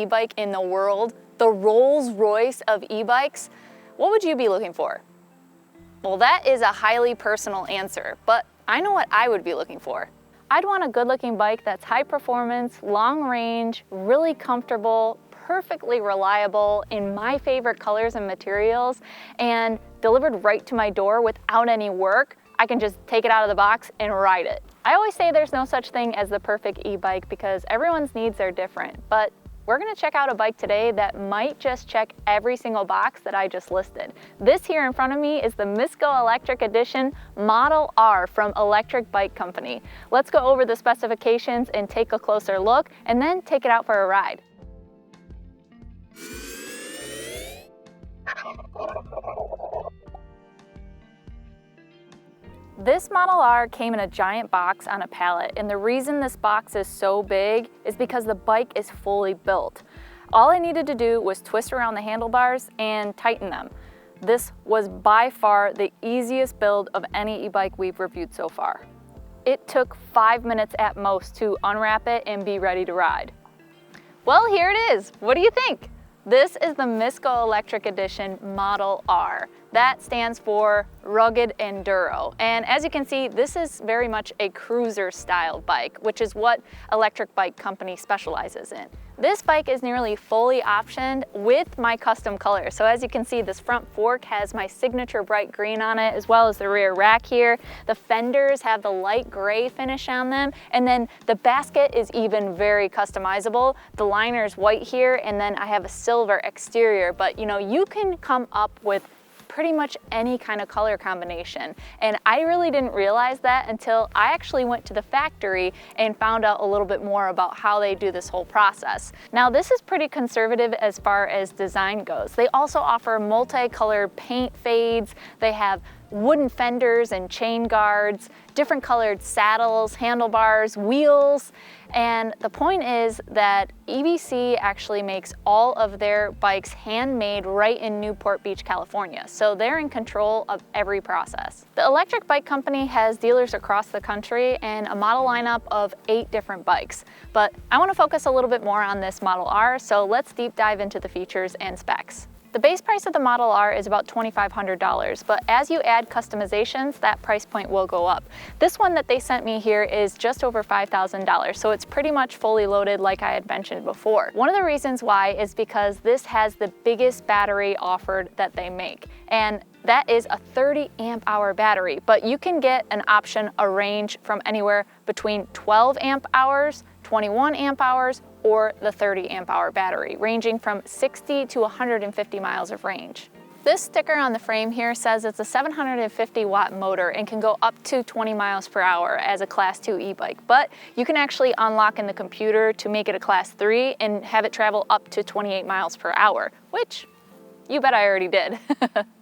e-bike in the world, the Rolls Royce of e-bikes, what would you be looking for? Well, that is a highly personal answer, but I know what I would be looking for. I'd want a good-looking bike that's high performance, long range, really comfortable, perfectly reliable, in my favorite colors and materials, and delivered right to my door without any work. I can just take it out of the box and ride it. I always say there's no such thing as the perfect e-bike because everyone's needs are different, but we're gonna check out a bike today that might just check every single box that I just listed. This here in front of me is the Miss GoElectric Edition Model R from Electric Bike Company. Let's go over the specifications and take a closer look, and then take it out for a ride. This Model R came in a giant box on a pallet, and the reason this box is so big is because the bike is fully built. All I needed to do was twist around the handlebars and tighten them. This was by far the easiest build of any e-bike we've reviewed so far. It took 5 minutes at most to unwrap it and be ready to ride. Well, here it is. What do you think? This is the Miss GoElectric Edition Model R. That stands for Rugged Enduro. And as you can see, this is very much a cruiser style bike, which is what Electric Bike Company specializes in. This bike is nearly fully optioned with my custom color. So as you can see, this front fork has my signature bright green on it, as well as the rear rack here. The fenders have the light gray finish on them. And then the basket is even very customizable. The liner is white here, and then I have a silver exterior, but you can come up with pretty much any kind of color combination. And I really didn't realize that until I actually went to the factory and found out a little bit more about how they do this whole process. Now, this is pretty conservative as far as design goes. They also offer multicolored paint fades. They have wooden fenders and chain guards, different colored saddles, handlebars, wheels. And the point is that EBC actually makes all of their bikes handmade right in Newport Beach, California. So they're in control of every process. The Electric Bike Company has dealers across the country and a model lineup of 8 different bikes. But I want to focus a little bit more on this Model R, so let's deep dive into the features and specs. The base price of the Model R is about $2,500, but as you add customizations, that price point will go up. This one that they sent me here is just over $5,000, so it's pretty much fully loaded like I had mentioned before. One of the reasons why is because this has the biggest battery offered that they make, and that is a 30 amp hour battery, but you can get an option, a range from anywhere between 12 amp hours, 21 amp hours, or the 30 amp hour battery, ranging from 60 to 150 miles of range. This sticker on the frame here says it's a 750 watt motor and can go up to 20 miles per hour as a Class 2 e-bike, but you can actually unlock in the computer to make it a Class 3 and have it travel up to 28 miles per hour, which you bet I already did.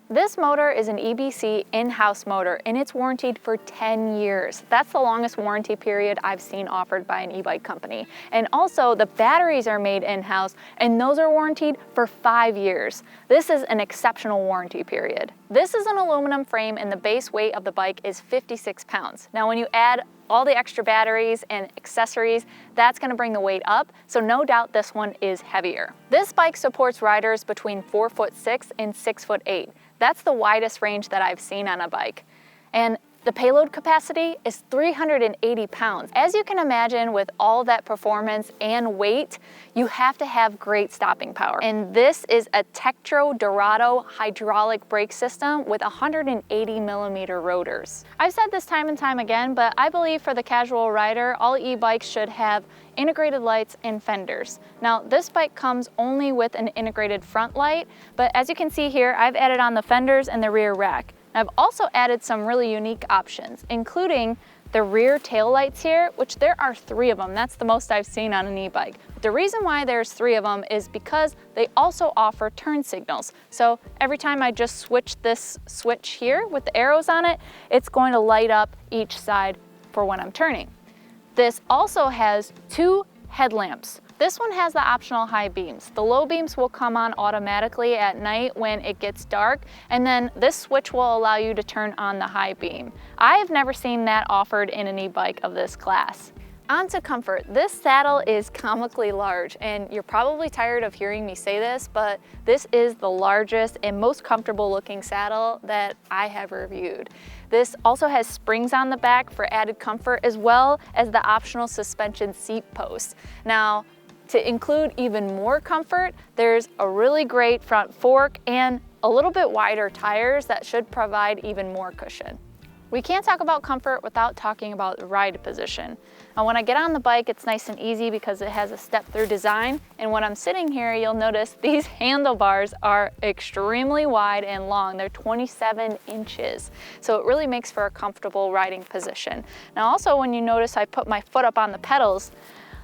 This motor is an EBC in-house motor, and it's warranted for 10 years. That's the longest warranty period I've seen offered by an e-bike company. And also, the batteries are made in-house, and those are warranted for 5 years. This is an exceptional warranty period. This is an aluminum frame, and the base weight of the bike is 56 pounds. Now, when you add all the extra batteries and accessories, that's gonna bring the weight up, so no doubt this one is heavier. This bike supports riders between 4'6" and 6'8". That's the widest range that I've seen on a bike. And the payload capacity is 380 pounds. As you can imagine, with all that performance and weight, you have to have great stopping power. And this is a Tektro Dorado hydraulic brake system with 180 millimeter rotors. I've said this time and time again, but I believe for the casual rider, all e-bikes should have integrated lights and fenders. Now, this bike comes only with an integrated front light, but as you can see here, I've added on the fenders and the rear rack. I've also added some really unique options, including the rear tail lights here, which there are 3 of them. That's the most I've seen on an e-bike. The reason why there's 3 of them is because they also offer turn signals. So every time I just switch this switch here with the arrows on it, it's going to light up each side for when I'm turning. This also has 2 headlamps. This one has the optional high beams. The low beams will come on automatically at night when it gets dark, and then this switch will allow you to turn on the high beam. I have never seen that offered in an e-bike of this class. On to comfort. This saddle is comically large, and you're probably tired of hearing me say this, but this is the largest and most comfortable looking saddle that I have reviewed. This also has springs on the back for added comfort, as well as the optional suspension seat post. Now, to include even more comfort, there's a really great front fork and a little bit wider tires that should provide even more cushion. We can't talk about comfort without talking about the ride position. Now, when I get on the bike, it's nice and easy because it has a step-through design. And when I'm sitting here, you'll notice these handlebars are extremely wide and long. They're 27 inches. So it really makes for a comfortable riding position. Now, also when you notice I put my foot up on the pedals,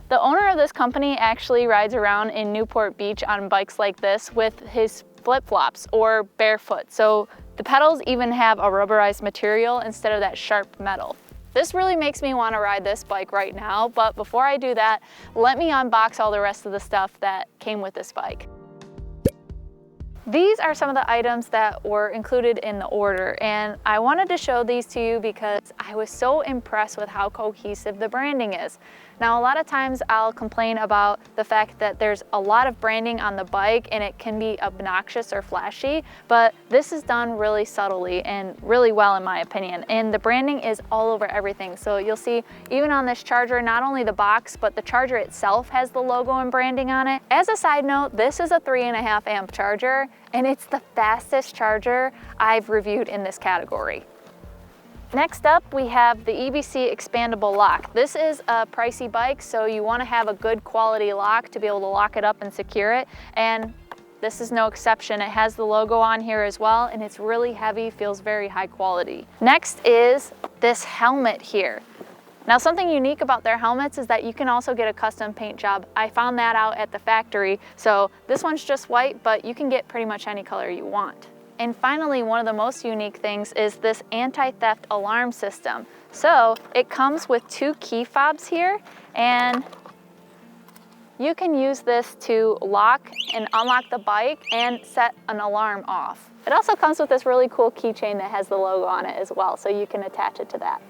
the owner of this company actually rides around in Newport Beach on bikes like this with his flip-flops or barefoot. So the pedals even have a rubberized material instead of that sharp metal. This really makes me want to ride this bike right now, but before I do that, let me unbox all the rest of the stuff that came with this bike. These are some of the items that were included in the order, and I wanted to show these to you because I was so impressed with how cohesive the branding is. Now, a lot of times I'll complain about the fact that there's a lot of branding on the bike and it can be obnoxious or flashy, but this is done really subtly and really well in my opinion. And the branding is all over everything. So you'll see even on this charger, not only the box, but the charger itself has the logo and branding on it. As a side note, this is a 3.5 amp charger, and it's the fastest charger I've reviewed in this category. Next up, we have the EBC expandable lock. This is a pricey bike, so you want to have a good quality lock to be able to lock it up and secure it. And this is no exception. It has the logo on here as well, and it's really heavy, feels very high quality. Next is this helmet here. Now, something unique about their helmets is that you can also get a custom paint job. I found that out at the factory. So this one's just white, but you can get pretty much any color you want. And finally, one of the most unique things is this anti-theft alarm system. So it comes with 2 key fobs here, and you can use this to lock and unlock the bike and set an alarm off. It also comes with this really cool keychain that has the logo on it as well, so you can attach it to that.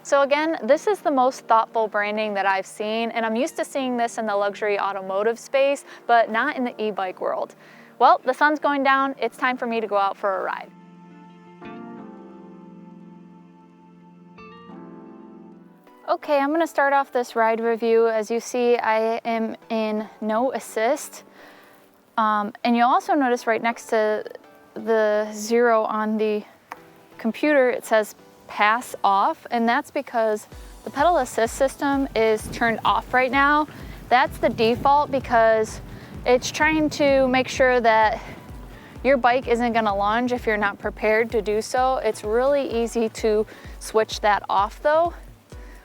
So again, this is the most thoughtful branding that I've seen, and I'm used to seeing this in the luxury automotive space, but not in the e-bike world. Well, the sun's going down. It's time for me to go out for a ride. Okay, I'm gonna start off this ride review. As you see, I am in no assist. And you'll also notice right next to the 0 on the computer, it says pass off, and that's because the pedal assist system is turned off right now. That's the default because it's trying to make sure that your bike isn't gonna lunge if you're not prepared to do so. It's really easy to switch that off though.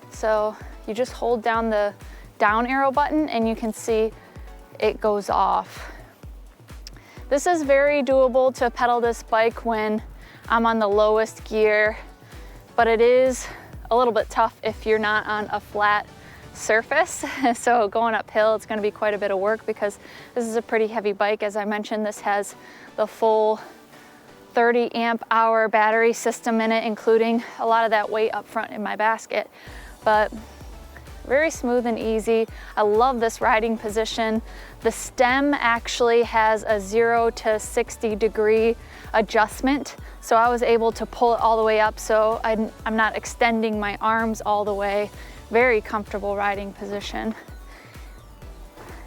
So you just hold down the down arrow button and you can see it goes off. This is very doable to pedal this bike when I'm on the lowest gear, but it is a little bit tough if you're not on a flat surface. So going uphill, it's going to be quite a bit of work because this is a pretty heavy bike. As I mentioned, this has the full 30 amp hour battery system in it, including a lot of that weight up front in my basket, but very smooth and easy. I love this riding position. The stem actually has a 0 to 60 degree adjustment. So I was able to pull it all the way up so I'm not extending my arms all the way. Very comfortable riding position.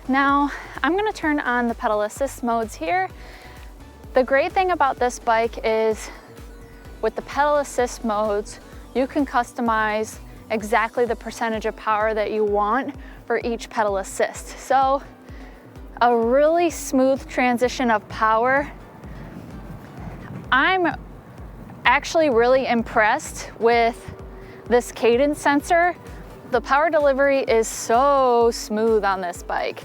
Now, I'm gonna turn on the pedal assist modes here. The great thing about this bike is with the pedal assist modes, you can customize exactly the percentage of power that you want for each pedal assist. So a really smooth transition of power. I'm actually really impressed with this cadence sensor. The power delivery is so smooth on this bike.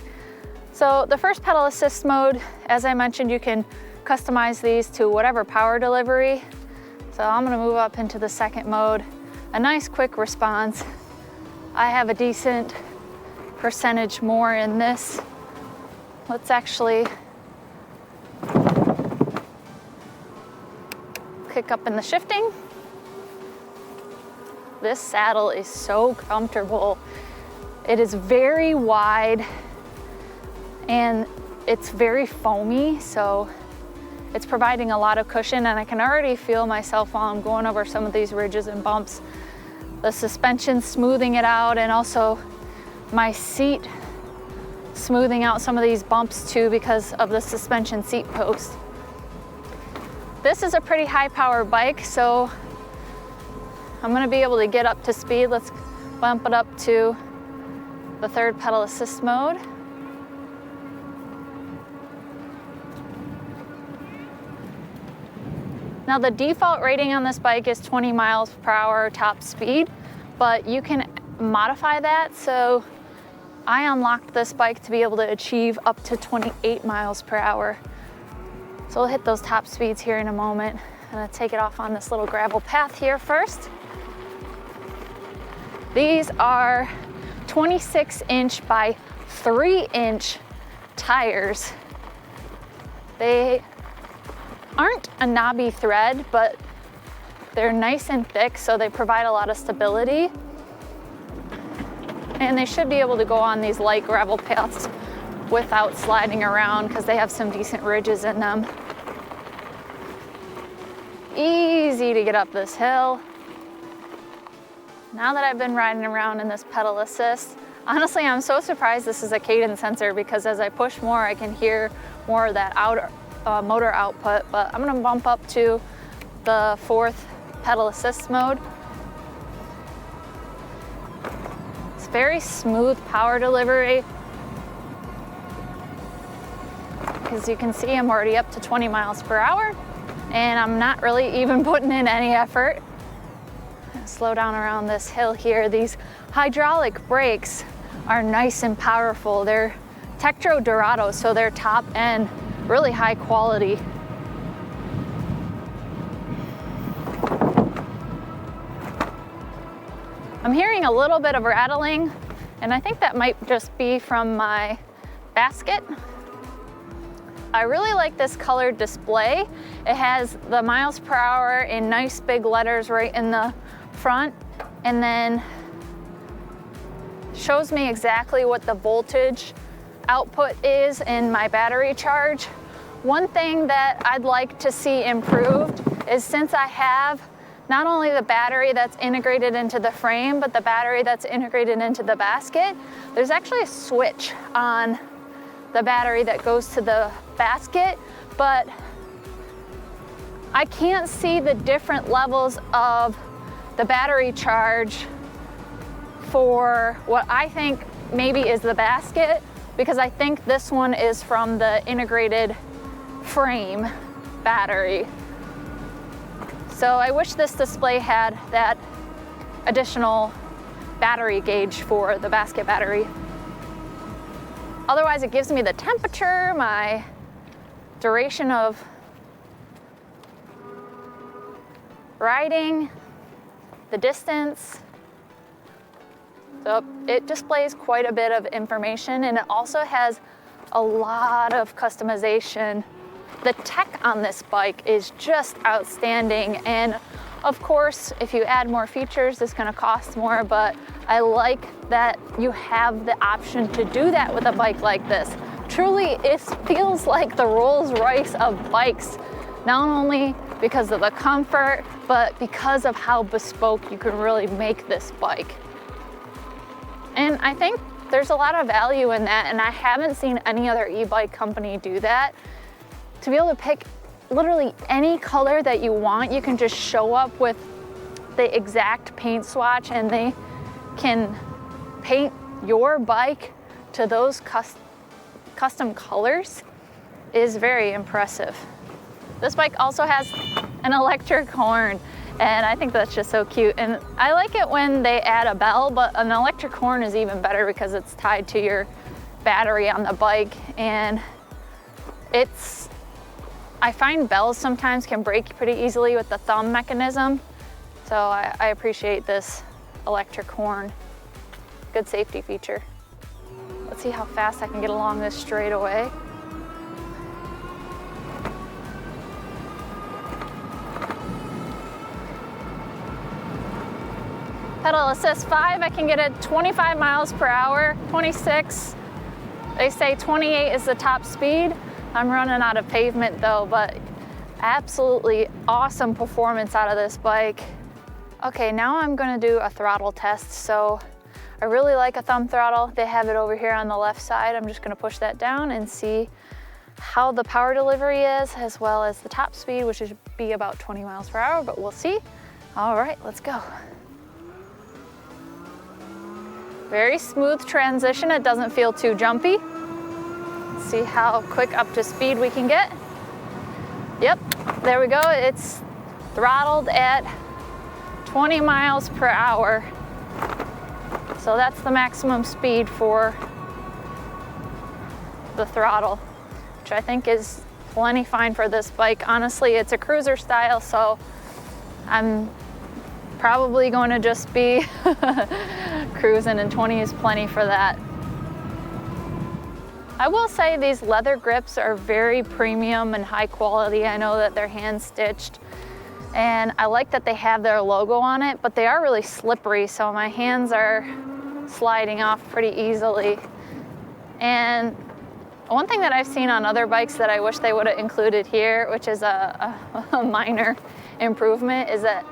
So the first pedal assist mode, as I mentioned, you can customize these to whatever power delivery. So I'm gonna move up into the second mode. A nice quick response. I have a decent percentage more in this. Let's actually kick up in the shifting. This saddle is so comfortable. It is very wide and it's very foamy, so it's providing a lot of cushion, and I can already feel myself while I'm going over some of these ridges and bumps. The suspension smoothing it out, and also my seat smoothing out some of these bumps too because of the suspension seat post. This is a pretty high power bike, so I'm gonna be able to get up to speed. Let's bump it up to the third pedal assist mode. Now the default rating on this bike is 20 miles per hour top speed, but you can modify that. So I unlocked this bike to be able to achieve up to 28 miles per hour. So we'll hit those top speeds here in a moment. I'm gonna take it off on this little gravel path here first. These are 26-inch by 3-inch tires. They aren't a knobby thread, but they're nice and thick, so they provide a lot of stability. And they should be able to go on these light gravel paths without sliding around because they have some decent ridges in them. Easy to get up this hill. Now that I've been riding around in this pedal assist, honestly, I'm so surprised this is a cadence sensor, because as I push more, I can hear more of that outer motor output. But I'm gonna bump up to the fourth pedal assist mode. It's very smooth power delivery. As you can see, I'm already up to 20 miles per hour, and I'm not really even putting in any effort. Slow down around this hill here. These hydraulic brakes are nice and powerful. They're Tektro Dorado, so they're top end, really high quality. I'm hearing a little bit of rattling, and I think that might just be from my basket. I really like this colored display. It has the miles per hour in nice big letters right in the front, and then shows me exactly what the voltage output is in my battery charge. One thing that I'd like to see improved is, since I have not only the battery that's integrated into the frame, but the battery that's integrated into the basket, there's actually a switch on the battery that goes to the basket, but I can't see the different levels of the battery charge for what I think maybe is the basket, because I think this one is from the integrated frame battery. So I wish this display had that additional battery gauge for the basket battery. Otherwise, it gives me the temperature, my duration of riding, the distance. So it displays quite a bit of information, and it also has a lot of customization. The tech on this bike is just outstanding, and of course, if you add more features, it's gonna cost more, but I like that you have the option to do that with a bike like this. Truly, it feels like the Rolls Royce of bikes, not only because of the comfort, but because of how bespoke you can really make this bike. And I think there's a lot of value in that, and I haven't seen any other e-bike company do that. To be able to pick literally any color that you want, you can just show up with the exact paint swatch, and they can paint your bike to those custom colors. Is very impressive. This bike also has an electric horn, and I think that's just so cute. And I like it when they add a bell, but an electric horn is even better because it's tied to your battery on the bike. And I find bells sometimes can break pretty easily with the thumb mechanism. So I appreciate this electric horn. Good safety feature. Let's see how fast I can get along this straightaway. Pedal assist 5, I can get it 25 miles per hour, 26. They say 28 is the top speed. I'm running out of pavement though, but absolutely awesome performance out of this bike. Okay, now I'm gonna do a throttle test. So I really like a thumb throttle. They have it over here on the left side. I'm just gonna push that down and see how the power delivery is, as well as the top speed, which should be about 20 miles per hour, but we'll see. All right, let's go. Very smooth transition. It doesn't feel too jumpy. Let's see how quick up to speed we can get. Yep, there we go. It's throttled at 20 miles per hour. So that's the maximum speed for the throttle, which I think is plenty fine for this bike. Honestly, it's a cruiser style, so I'm probably going to just be cruising, and 20 is plenty for that. I will say these leather grips are very premium and high quality. I know that they're hand stitched, and I like that they have their logo on it, but they are really slippery, so my hands are sliding off pretty easily. And one thing that I've seen on other bikes that I wish they would have included here, which is a minor improvement, is that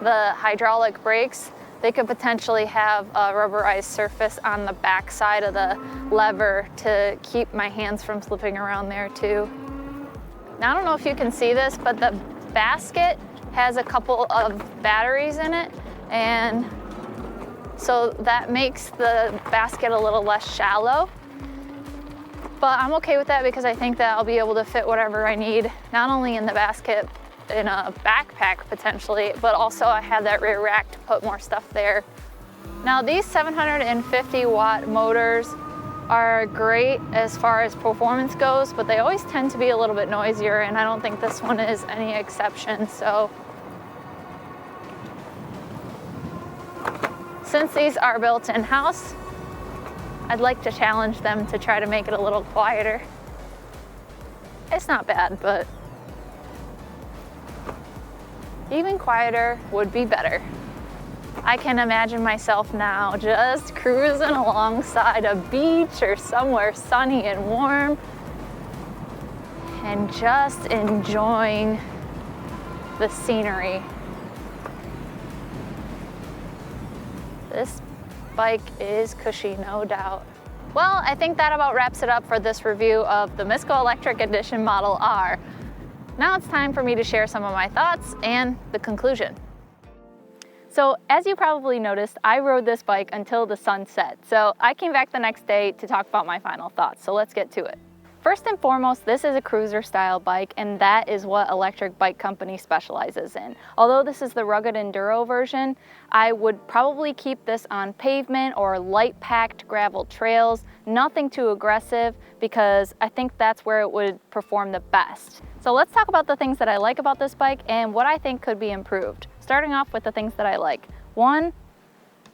the hydraulic brakes, they could potentially have a rubberized surface on the back side of the lever to keep my hands from slipping around there too. Now, I don't know if you can see this, but the basket has a couple of batteries in it, and so that makes the basket a little less shallow. But I'm okay with that because I think that I'll be able to fit whatever I need, not only in the basket, in a backpack potentially, but also I have that rear rack to put more stuff there. Now, these 750 watt motors are great as far as performance goes, but they always tend to be a little bit noisier, and I don't think this one is any exception. So since these are built in-house, I'd like to challenge them to try to make it a little quieter. It's not bad, but even quieter would be better. I can imagine myself now just cruising alongside a beach or somewhere sunny and warm and just enjoying the scenery. This bike is cushy, no doubt. Well, I think that about wraps it up for this review of the Miss GoElectric Edition Model R. Now it's time for me to share some of my thoughts and the conclusion. So as you probably noticed, I rode this bike until the sun set. So I came back the next day to talk about my final thoughts. So let's get to it. First and foremost, this is a cruiser style bike, and that is what Electric Bike Company specializes in. Although this is the rugged enduro version, I would probably keep this on pavement or light packed gravel trails, nothing too aggressive, because I think that's where it would perform the best. So let's talk about the things that I like about this bike and what I think could be improved. Starting off with the things that I like. One,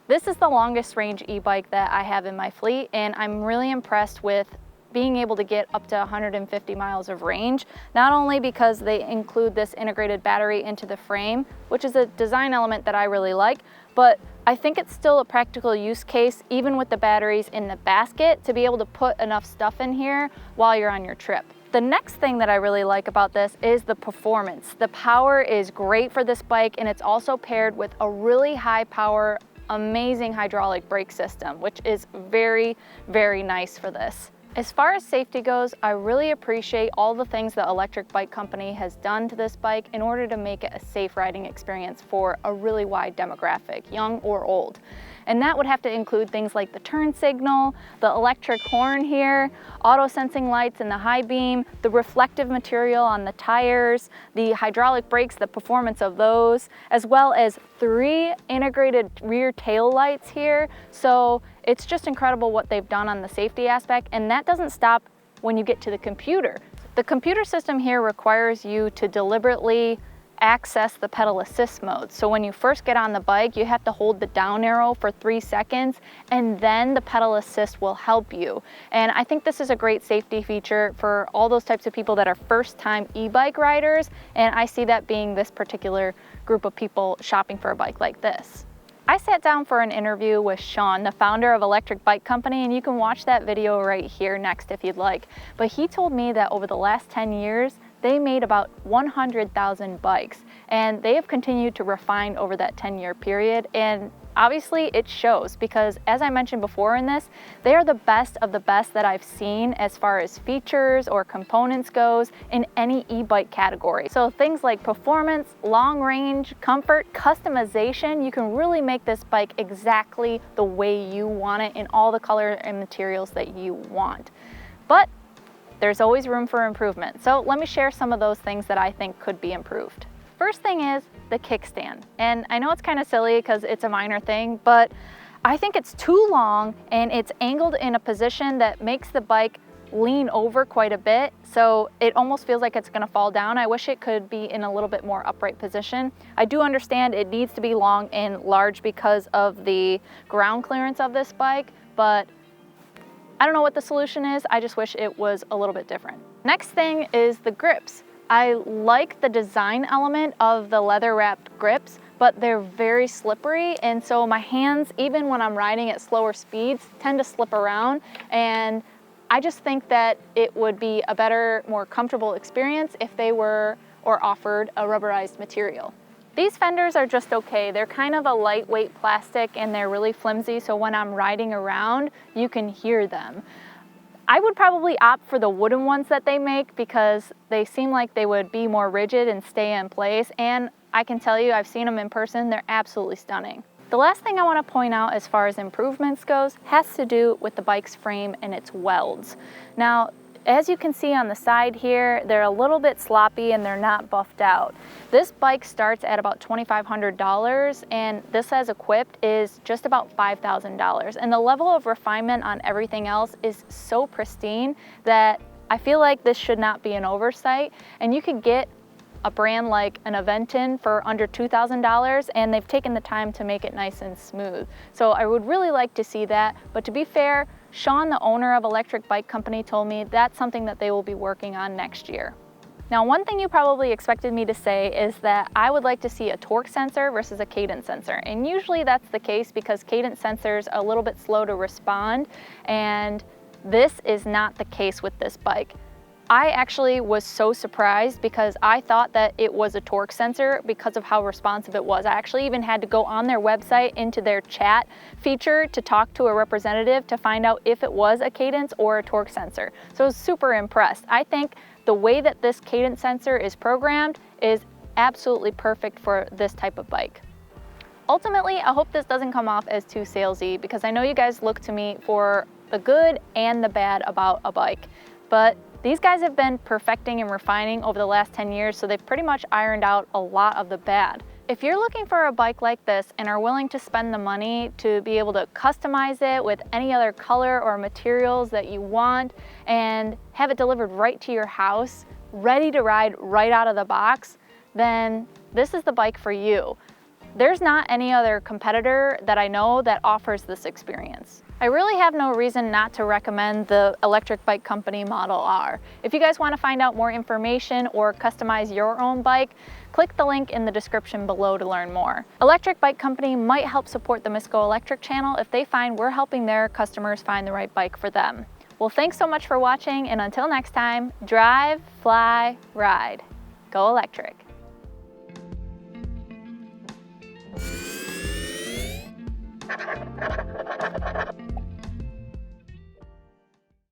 this is the longest range e-bike that I have in my fleet, and I'm really impressed with being able to get up to 150 miles of range, not only because they include this integrated battery into the frame, which is a design element that I really like, but I think it's still a practical use case, even with the batteries in the basket, to be able to put enough stuff in here while you're on your trip. The next thing that I really like about this is the performance. The power is great for this bike, and it's also paired with a really high power, amazing hydraulic brake system, which is very, very nice for this. As far as safety goes, I really appreciate all the things that Electric Bike Company has done to this bike in order to make it a safe riding experience for a really wide demographic, young or old. And that would have to include things like the turn signal, the electric horn here, auto sensing lights in the high beam, the reflective material on the tires, the hydraulic brakes, the performance of those, as well as 3 integrated rear tail lights here. So it's just incredible what they've done on the safety aspect, and that doesn't stop when you get to the computer. The computer system here requires you to deliberately access the pedal assist mode. So when you first get on the bike, you have to hold the down arrow for 3 seconds, and then the pedal assist will help you. And I think this is a great safety feature for all those types of people that are first-time e-bike riders, and I see that being this particular group of people shopping for a bike like this. I sat down for an interview with Sean, the founder of Electric Bike Company, and you can watch that video right here next if you'd like. But he told me that over the last 10 years, they made about 100,000 bikes, and they have continued to refine over that 10-year period. And obviously it shows, because as I mentioned before in this, they are the best of the best that I've seen as far as features or components goes in any e-bike category. So things like performance, long range, comfort, customization, you can really make this bike exactly the way you want it in all the color and materials that you want. But there's always room for improvement. So let me share some of those things that I think could be improved. First thing is the kickstand. And I know it's kind of silly because it's a minor thing, but I think it's too long and it's angled in a position that makes the bike lean over quite a bit. So it almost feels like it's gonna fall down. I wish it could be in a little bit more upright position. I do understand it needs to be long and large because of the ground clearance of this bike, but I don't know what the solution is. I just wish it was a little bit different. Next thing is the grips. I like the design element of the leather wrapped grips, but they're very slippery. And so my hands, even when I'm riding at slower speeds, tend to slip around. And I just think that it would be a better, more comfortable experience if they were or offered a rubberized material. These fenders are just okay. They're kind of a lightweight plastic and they're really flimsy, so when I'm riding around, you can hear them. I would probably opt for the wooden ones that they make because they seem like they would be more rigid and stay in place, and I can tell you, I've seen them in person, they're absolutely stunning. The last thing I want to point out as far as improvements goes has to do with the bike's frame and its welds. Now, as you can see on the side here, they're a little bit sloppy and they're not buffed out. This bike starts at about $2,500 and this as equipped is just about $5,000. And the level of refinement on everything else is so pristine that I feel like this should not be an oversight. And you could get a brand like an Aventon for under $2,000 and they've taken the time to make it nice and smooth. So I would really like to see that, but to be fair, Sean, the owner of Electric Bike Company, told me that's something that they will be working on next year. Now, one thing you probably expected me to say is that I would like to see a torque sensor versus a cadence sensor. And usually that's the case because cadence sensors are a little bit slow to respond, and this is not the case with this bike. I actually was so surprised because I thought that it was a torque sensor because of how responsive it was. I actually even had to go on their website into their chat feature to talk to a representative to find out if it was a cadence or a torque sensor. So I was super impressed. I think the way that this cadence sensor is programmed is absolutely perfect for this type of bike. Ultimately, I hope this doesn't come off as too salesy because I know you guys look to me for the good and the bad about a bike, but these guys have been perfecting and refining over the last 10 years, so they've pretty much ironed out a lot of the bad. If you're looking for a bike like this and are willing to spend the money to be able to customize it with any other color or materials that you want and have it delivered right to your house, ready to ride right out of the box, then this is the bike for you. There's not any other competitor that I know that offers this experience. I really have no reason not to recommend the Electric Bike Company Model R. If you guys want to find out more information or customize your own bike, click the link in the description below to learn more. Electric Bike Company might help support the Miss GoElectric channel if they find we're helping their customers find the right bike for them. Well, thanks so much for watching, and until next time, drive, fly, ride. Go Electric.